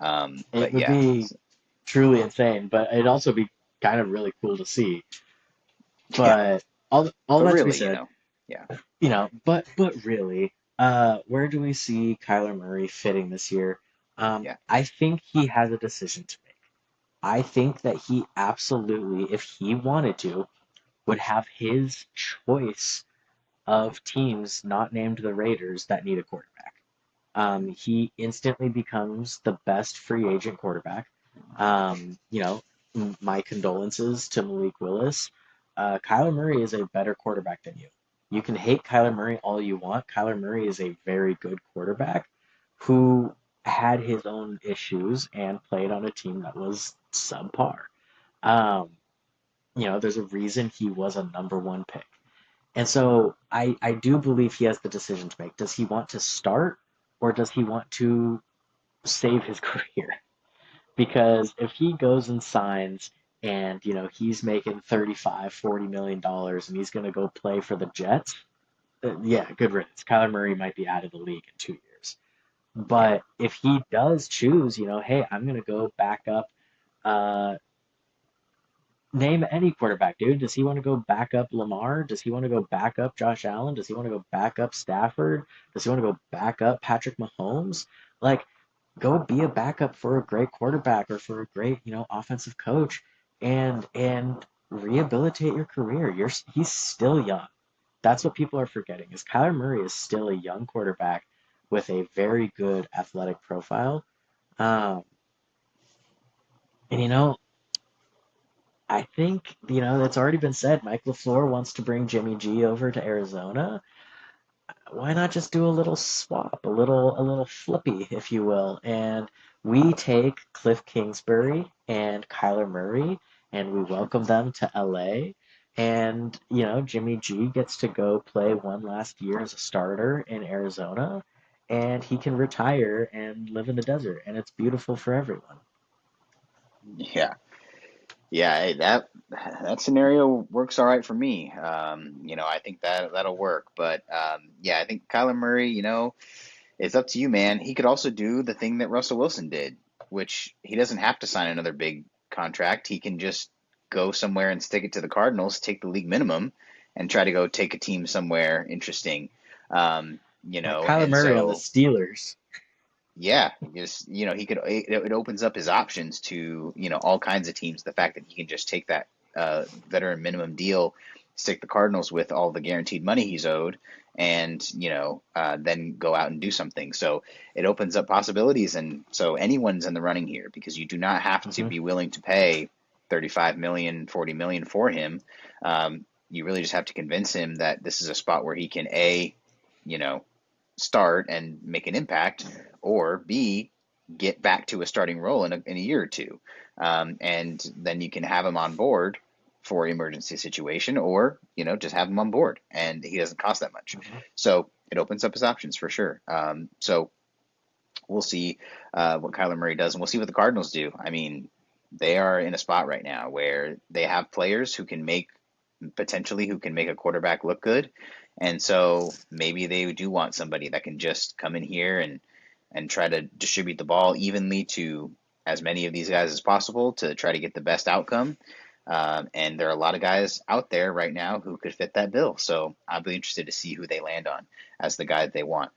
It But would yeah, be truly insane, but it'd also be kind of really cool to see. yeah. But all But that to be really, said, yeah, but really, where do we see Kyler Murray fitting this year? yeah, I think he has a decision to make. I think that he absolutely, if he wanted to, would have his choice of teams not named the Raiders that need a quarterback. He instantly becomes the best free agent quarterback. My condolences to Malik Willis. Kyler Murray is a better quarterback than you. You can hate Kyler Murray all you want. Kyler Murray is a very good quarterback who had his own issues and played on a team that was subpar. Um, there's a reason he was a number one pick. And so I do believe he has the decision to make. Does he want to start or does he want to save his career? Because if he goes and signs and, he's making 35, $40 million and he's going to go play for the Jets, yeah, good riddance. Kyler Murray might be out of the league in 2 years. yeah. But if he does choose, hey, I'm going to go back up uh, name any quarterback, dude. Does he want to go back up Lamar? Does he want to go back up Josh Allen? Does he want to go back up Stafford? Does he want to go back up Patrick Mahomes? Like, go be a backup for a great quarterback or for a great, offensive coach and rehabilitate your career. He's still young. That's what people are forgetting is Kyler Murray is still a young quarterback with a very good athletic profile. Um, and I think, that's already been said. Mike LaFleur wants to bring Jimmy G over to Arizona. Why not just do a little swap, a little flippy, if you will, and we take Cliff Kingsbury and Kyler Murray and we welcome them to LA. And, Jimmy G gets to go play one last year as a starter in Arizona and he can retire and live in the desert and it's beautiful for everyone. Yeah. Yeah, hey, that scenario works all right for me. I think that'll work. But yeah, I think Kyler Murray, it's up to you, man. He could also do the thing that Russell Wilson did, which he doesn't have to sign another big contract. He can just go somewhere and stick it to the Cardinals, take the league minimum, and try to go take a team somewhere interesting. Like Kyler And Murray on the so Steelers. yeah, just he could it opens up his options to all kinds of teams. The fact that he can just take that veteran minimum deal, stick the Cardinals with all the guaranteed money he's owed, and then go out and do something. So it opens up possibilities, and so anyone's in the running here because you do not have to Hmm. be willing to pay 35 million, 40 million for him. You really just have to convince him that this is a spot where he can you know start and make an impact, or B, get back to a starting role in a year or two. And then you can have him on board for emergency situation, or just have him on board and he doesn't cost that much. Hmm. So it opens up his options for sure. So we'll see what Kyler Murray does, and we'll see what the Cardinals do. I mean, they are in a spot right now where they have players who can make potentially who can make a quarterback look good, and so maybe they do want somebody that can just come in here and try to distribute the ball evenly to as many of these guys as possible to try to get the best outcome. And there are a lot of guys out there right now who could fit that bill. So I'll be interested to see who they land on as the guy that they want.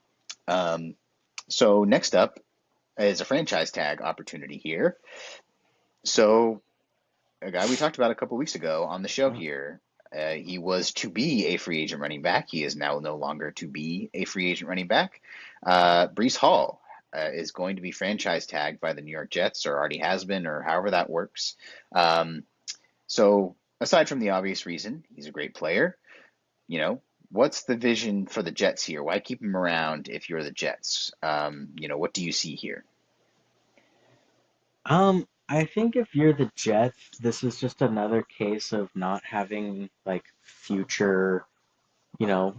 Um, so next up is a franchise tag opportunity here. So a guy we talked about a couple weeks ago on the show here. He was to be a free agent running back. He is now no longer to be a free agent running back. Breece Hall is going to be franchise tagged by the New York Jets, or already has been, or however that works. Um, so aside from the obvious reason, he's a great player. You know, what's the vision for the Jets here? Why keep him around if you're the Jets? What do you see here? I think if you're the Jets, this is just another case of not having like future, you know,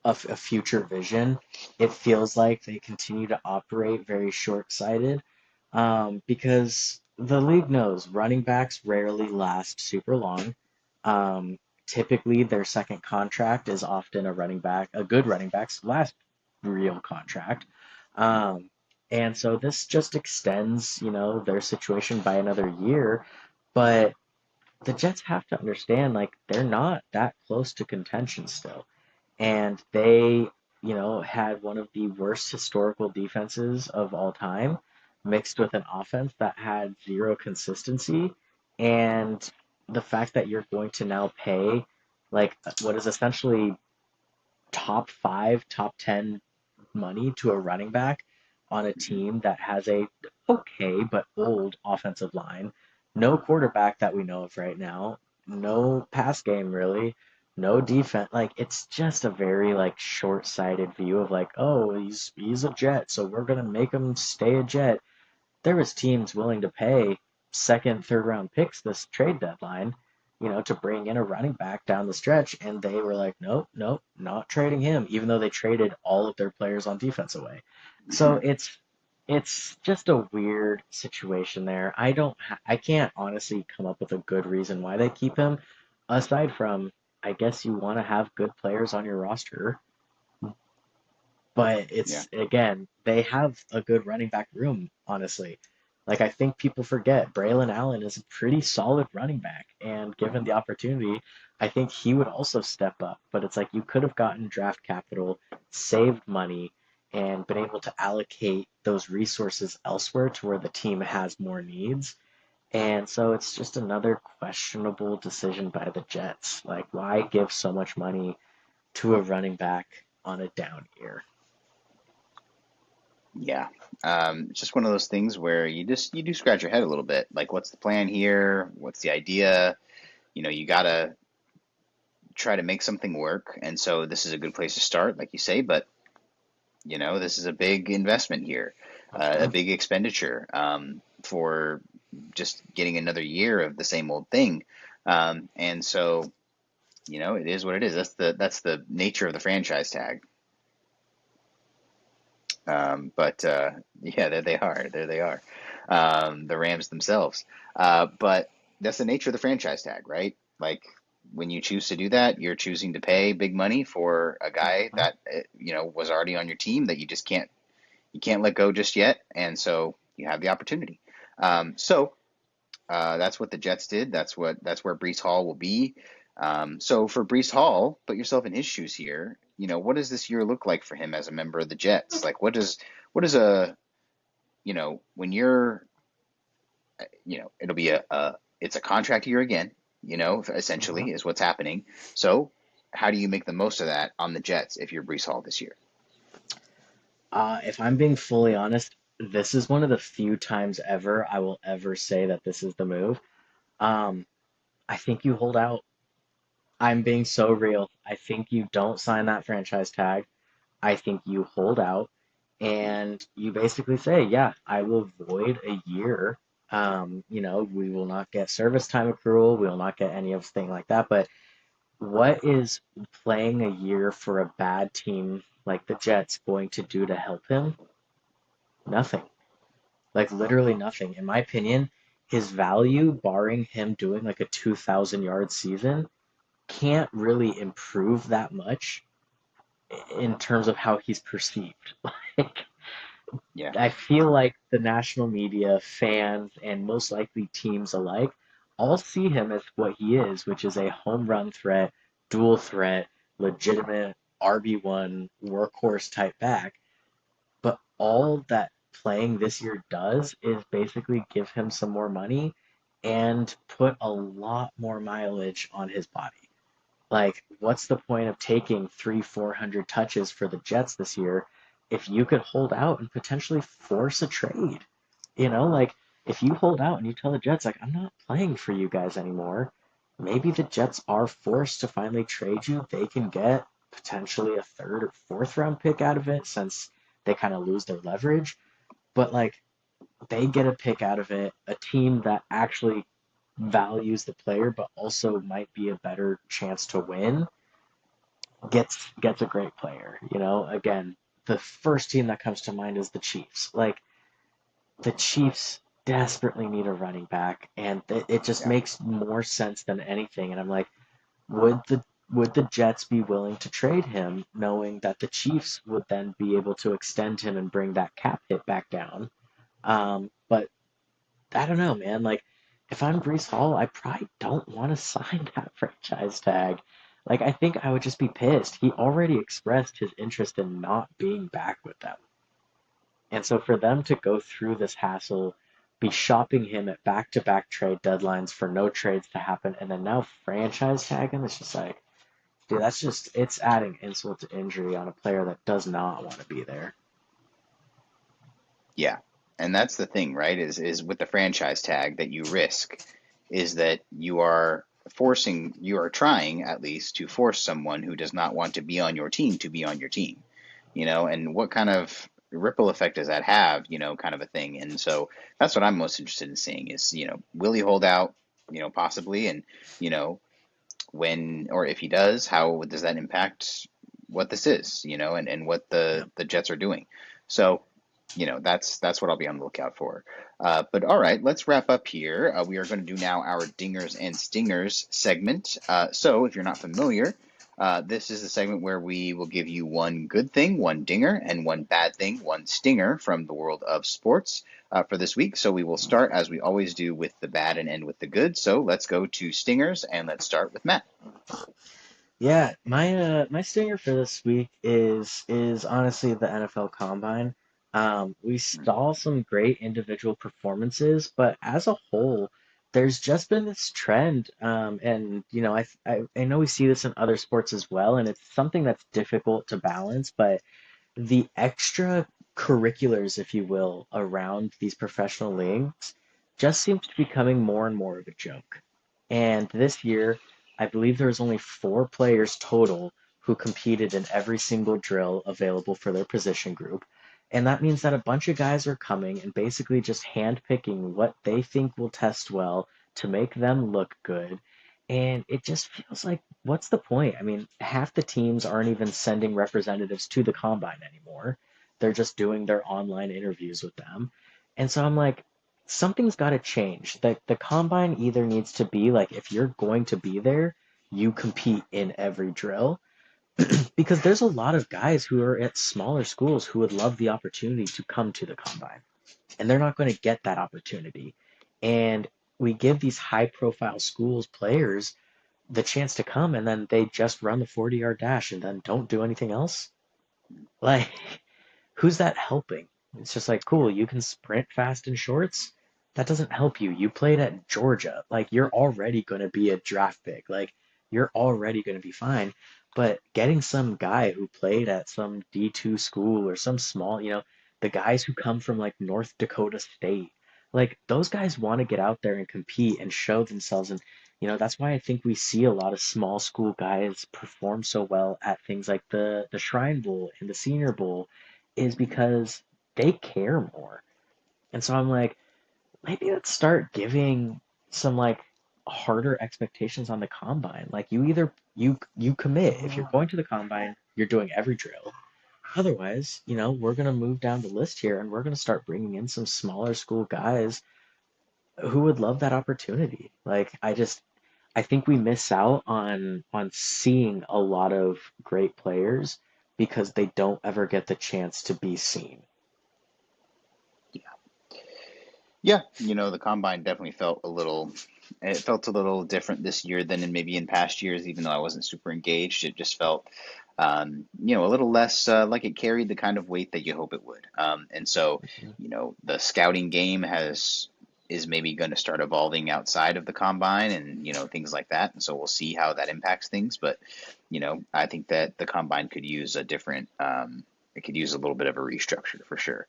a future vision. It feels like they continue to operate very short-sighted, because the league knows running backs rarely last super long. Um, Typically, their second contract is often a good running back's last real contract. Um, and so this just extends, their situation by another year. But the Jets have to understand, like, they're not that close to contention still. And they, had one of the worst historical defenses of all time, mixed with an offense that had zero consistency. And the fact that you're going to now pay, like, what is essentially top five, top 10 money to a running back on a Mhm. team that has a okay but old offensive line, no quarterback that we know of right now, no pass game really, no defense. Like, it's just a very like short-sighted view of like, oh, he's a Jet, so we're gonna make him stay a Jet. There was teams willing to pay second, third round picks this trade deadline, to bring in a running back down the stretch, and they were like, nope, nope, not trading him, even though they traded all of their players on defense away. So it's just a weird situation there. I can't honestly come up with a good reason why they keep him, aside from I guess you want to have good players on your roster, but Yeah. it's again, they have a good running back room, honestly. Like, I think people forget Braylon Allen is a pretty solid running back, and given the opportunity, I think he would also step up. But it's like you could have gotten draft capital, saved money, and been able to allocate those resources elsewhere to where the team has more needs. And so it's just another questionable decision by the Jets. Like, why give so much money to a running back on a down year? Yeah. It's just one of those things where you do scratch your head a little bit. Like, what's the plan here? What's the idea? You gotta try to make something work, and so this is a good place to start, like you say. But this is a big investment here, For a sure. big expenditure for just getting another year of the same old thing. And so it is what it is. That's the nature of the franchise tag. But yeah, there they are. There they are. The Rams themselves. But that's the nature of the franchise tag, right? Like when you choose to do that, you're choosing to pay big money for a guy Mhm. that was already on your team that you can't let go just yet, and so you have the opportunity. So that's what the Jets did. That's where Breece Hall will be. So for Breece Hall, put yourself in his shoes here. What does this year look like for him as a member of the Jets? Like, what is a when you're it'll be it's a contract year again. Mhm. Essentially is what's happening. So how do you make the most of that on the Jets if you're Breece Hall this year? If I'm being fully honest, this is one of the few times ever I will ever say that this is the move. Um, I think you hold out. I'm being so real. I think you don't sign that franchise tag. I think you hold out and you basically say, yeah, I will void a year. We will not get service time accrual. We will not get any of thing like that. But what is playing a year for a bad team? like the Jets, going to do to help him? Nothing. Like literally nothing. In my opinion, his value, barring him doing like a 2,000 yard season, can't really improve that much in terms of how he's perceived. Like, Yeah. I feel like the national media, fans, and most likely teams alike all see him as what he is, which is a home run threat, dual threat, legitimate RB1 workhorse type back. But all that playing this year does is basically give him some more money and put a lot more mileage on his body. Like, what's the point of taking 400 touches for the Jets this year if you could hold out and potentially force a trade? Like if you hold out and you tell the Jets, like, I'm not playing for you guys anymore, maybe the Jets are forced to finally trade you. They can get potentially a third or fourth round pick out of it since they kind of lose their leverage. But like they get a pick out of it, a team that actually values the player but also might be a better chance to win gets a great player. Again, the first team that comes to mind is the Chiefs. Like the Chiefs desperately need a running back, and it just Yeah. makes more sense than anything. And I'm like, would the Jets be willing to trade him, knowing that the Chiefs would then be able to extend him and bring that cap hit back down? But I don't know, man. Like, if I'm Breece Hall, I probably don't want to sign that franchise tag. Like, I think I would just be pissed. He already expressed his interest in not being back with them. And so for them to go through this hassle, be shopping him at back-to-back trade deadlines for no trades to happen, and then now franchise tag him, it's just like, dude, it's adding insult to injury on a player that does not want to be there. Yeah. And that's the thing, right? Is with the franchise tag that you risk is that you are trying at least to force someone who does not want to be on your team to be on your team. And what kind of ripple effect does that have, kind of a thing. And so that's what I'm most interested in seeing is, will he hold out, possibly, and, you know, when or if he does, how does that impact what this is, and what Yeah. the Jets are doing. So, that's what I'll be on the lookout for. But all right, let's wrap up here. We are going to do now our dingers and stingers segment. So if you're not familiar, this is the segment where we will give you one good thing, one dinger, and one bad thing, one stinger from the world of sports for this week. So we will start, as we always do, with the bad and end with the good. So let's go to stingers, and let's start with Matt. Yeah, my stinger for this week is honestly the NFL Combine. We saw some great individual performances, but as a whole, there's just been this trend, and I know we see this in other sports as well, and it's something that's difficult to balance, but the extra curriculars, if you will, around these professional leagues just seems to be becoming more and more of a joke. And this year, I believe there was only 4 players total who competed in every single drill available for their position group. And that means that a bunch of guys are coming and basically just handpicking what they think will test well to make them look good. And it just feels like, what's the point? I mean, half the teams aren't even sending representatives to the combine anymore. They're just doing their online interviews with them. And so I'm like, something's got to change. The combine either needs to be like, if you're going to be there, you compete in every drill. Because there's a lot of guys who are at smaller schools who would love the opportunity to come to the combine, and they're not going to get that opportunity. And we give these high profile schools players the chance to come, and then they just run the 40-yard dash and then don't do anything else. Like, who's that helping? It's just like, cool, Yeah. you can sprint fast in shorts. That doesn't help you. You played at Georgia. Like, you're already going to be a draft pick. Like, you're already going to be fine. But getting some guy who played at some D2 school or some small, the guys who come from like North Dakota State, like, those guys want to get out there and compete and show themselves. And, that's why I think we see a lot of small school guys perform so well at things like the Shrine Bowl and the Senior Bowl is because they care more. And so I'm like, maybe let's start giving some like harder expectations on the combine. Like you either you commit. If you're going to the combine, you're doing every drill. Otherwise, we're going to move down the list here and we're going to start bringing in some smaller school guys who would love that opportunity. Like I think we miss out on seeing a lot of great players because they don't ever get the chance to be seen. Yeah, the combine definitely it felt a little different this year than maybe in past years, even though I wasn't super engaged. It just felt, a little less like it carried the kind of weight that you hope it would. And so, the scouting game is maybe going to start evolving outside of the combine and, things like that. And so we'll see how that impacts things. But, I think that the combine could use it could use a little bit of a restructure for sure.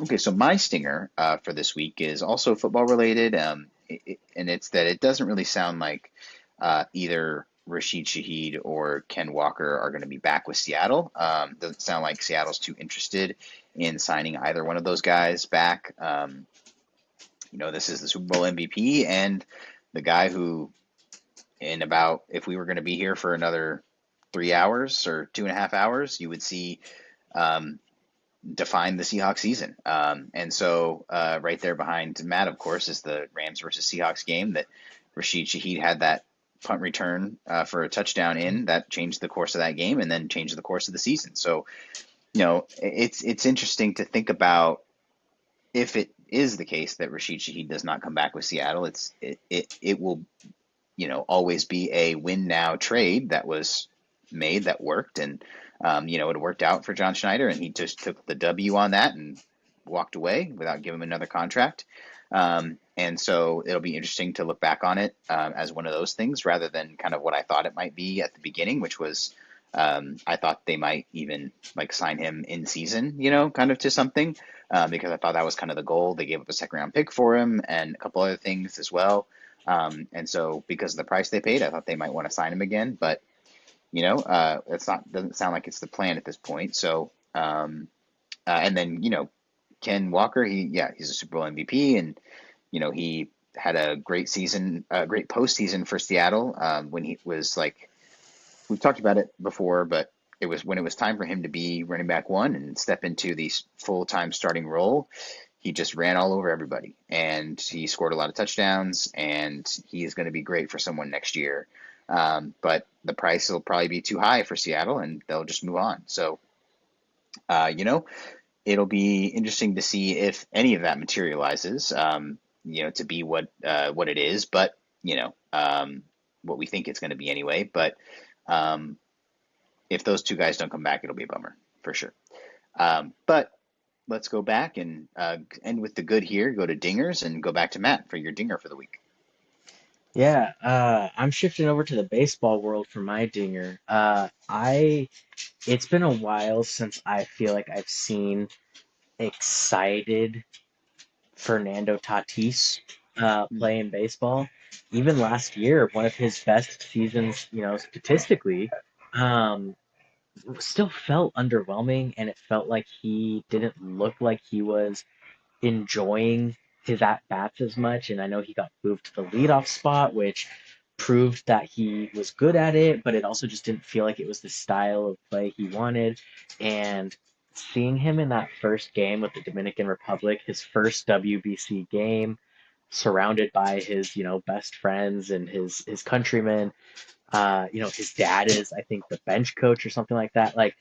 Okay, so my stinger for this week is also football related, and it's that it doesn't really sound like either Rashid Shaheed or Ken Walker are going to be back with Seattle. Doesn't sound like Seattle's too interested in signing either one of those guys back. This is the Super Bowl MVP and the guy who, if we were going to be here for another 3 hours or 2.5 hours, you would see. Um, Define the Seahawks season. And so right there behind Matt, of course, is the Rams versus Seahawks game that Rashid Shaheed had that punt return for a touchdown in that changed the course of that game and then changed the course of the season. So, it's interesting to think about if it is the case that Rashid Shaheed does not come back with Seattle. It will always be a win now trade that was made that worked, and it worked out for John Schneider, and he just took the W on that and walked away without giving him another contract. And so it'll be interesting to look back on it as one of those things rather than kind of what I thought it might be at the beginning, which was I thought they might even like sign him in season, kind of to something because I thought that was kind of the goal. They gave up a second round pick for him and a couple other things as well. And so because of the price they paid, I thought they might want to sign him again, but it's not, doesn't sound like it's the plan at this point. So, and then, Ken Walker, he's a Super Bowl MVP and, he had a great season, a great postseason for Seattle, when he was like, we've talked about it before, but it was when it was time for him to be running back one and step into the full-time starting role. He just ran all over everybody and he scored a lot of touchdowns and he is going to be great for someone next year. But the price will probably be too high for Seattle and they'll just move on. So, uh, you know, it'll be interesting to see if any of that materializes, to be what it is, but, what we think it's going to be anyway. But um, if those two guys don't come back, it'll be a bummer for sure. But let's go back and end with the good here, go to dingers, and go back to Matt for your dinger for the week. Yeah, I'm shifting over to the baseball world for my dinger. It's been a while since I feel like I've seen excited Fernando Tatis Hmm. playing baseball. Even last year, one of his best seasons, statistically, um, still felt underwhelming, and it felt like he didn't look like he was enjoying his at bats as much. And I know he got moved to the leadoff spot, which proved that he was good at it, but it also just didn't feel like it was the style of play he wanted. And seeing him in that first game with the Dominican Republic, his first WBC game, surrounded by his, best friends and his countrymen. His dad is, I think, the bench coach or something like that. Like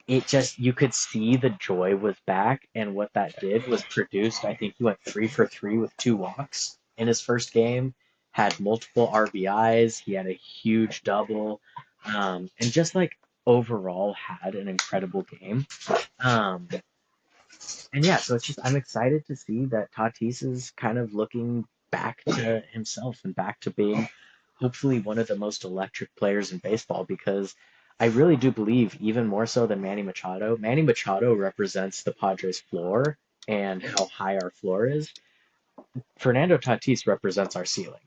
it just you could see the joy was back, and what that did was produced. I think he went 3 for 3 with 2 walks in his first game, had multiple RBIs, he had a huge double, and just like overall had an incredible game. Um, and yeah, so it's just I'm excited to see that Tatis is kind of looking back to himself and back to being hopefully one of the most electric players in baseball because I really do believe even more so than Manny Machado. Manny Machado represents the Padres floor and how high our floor is. Fernando Tatis represents our ceiling.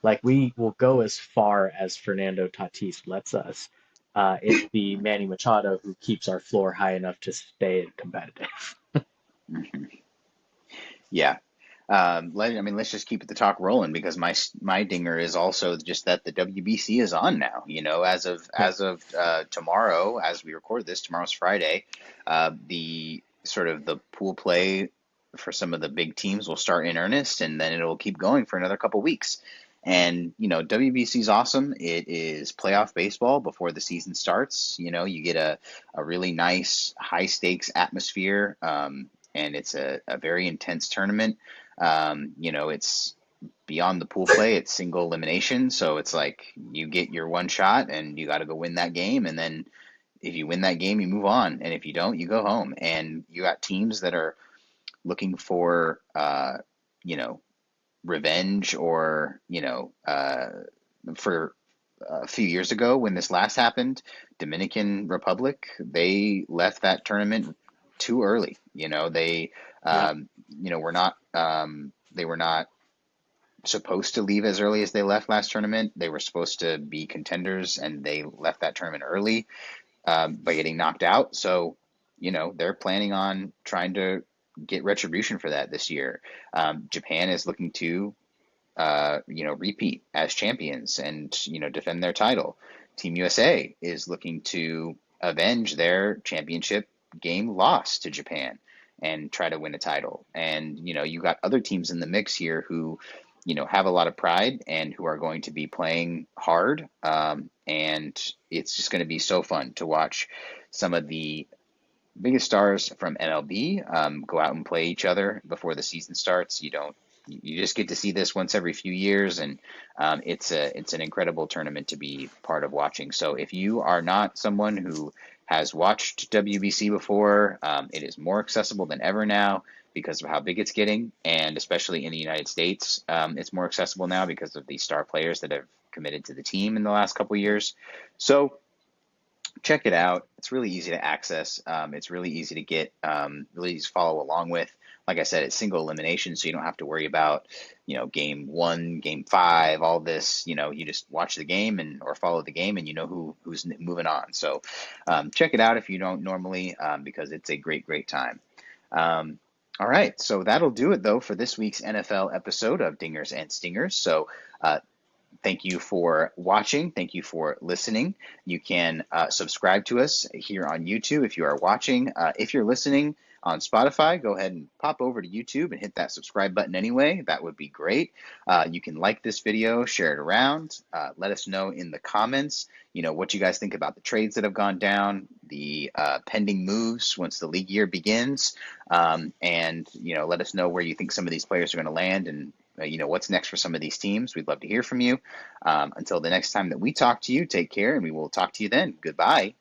Like we will go as far as Fernando Tatis lets us. It's the Manny Machado who keeps our floor high enough to stay competitive. Hmm. Yeah. Let's just keep the talk rolling because my dinger is also just that the WBC is on now. Yeah. As of tomorrow, as we record this, tomorrow's Friday. The sort of the pool play for some of the big teams will start in earnest, and then it'll keep going for another couple weeks. And WBC is awesome. It is playoff baseball before the season starts. You get a really nice high stakes atmosphere, and it's a very intense tournament. It's beyond the pool play, it's single elimination. So it's like you get your one shot and you got to go win that game. And then if you win that game, you move on. And if you don't, you go home. And you got teams that are looking for, you know, revenge or, for a few years ago when this last happened, Dominican Republic, they left that tournament too early. Yeah. They were not supposed to leave as early as they left last tournament. They were supposed to be contenders, and they left that tournament early by getting knocked out. So, they're planning on trying to get retribution for that this year. Japan is looking to, repeat as champions and, defend their title. Team USA is looking to avenge their championship game loss to Japan and try to win a title. And, you got other teams in the mix here who, have a lot of pride and who are going to be playing hard. And it's just going to be so fun to watch some of the biggest stars from MLB go out and play each other before the season starts. You just get to see this once every few years, and it's an incredible tournament to be part of watching. So if you are not someone who has watched WBC before, it is more accessible than ever now because of how big it's getting, and especially in the United States, it's more accessible now because of the star players that have committed to the team in the last couple years. So check it out. It's really easy to access. It's really easy to get, really easy to follow along with. Like I said, it's single elimination, so you don't have to worry about, game one, game five, all this. You just watch the game and or follow the game, and you know who's moving on. So check it out if you don't normally, because it's a great, great time. Um, all right, so that'll do it though for this week's NFL episode of Dingers and Stingers. So thank you for watching. Thank you for listening. You can subscribe to us here on YouTube if you are watching. If you're listening on Spotify, go ahead and pop over to YouTube and hit that subscribe button anyway. That would be great. You can like this video, share it around. Let us know in the comments, what you guys think about the trades that have gone down, the pending moves once the league year begins, and let us know where you think some of these players are going to land and what's next for some of these teams. We'd love to hear from you. Until the next time that we talk to you, take care, and we will talk to you then. Goodbye.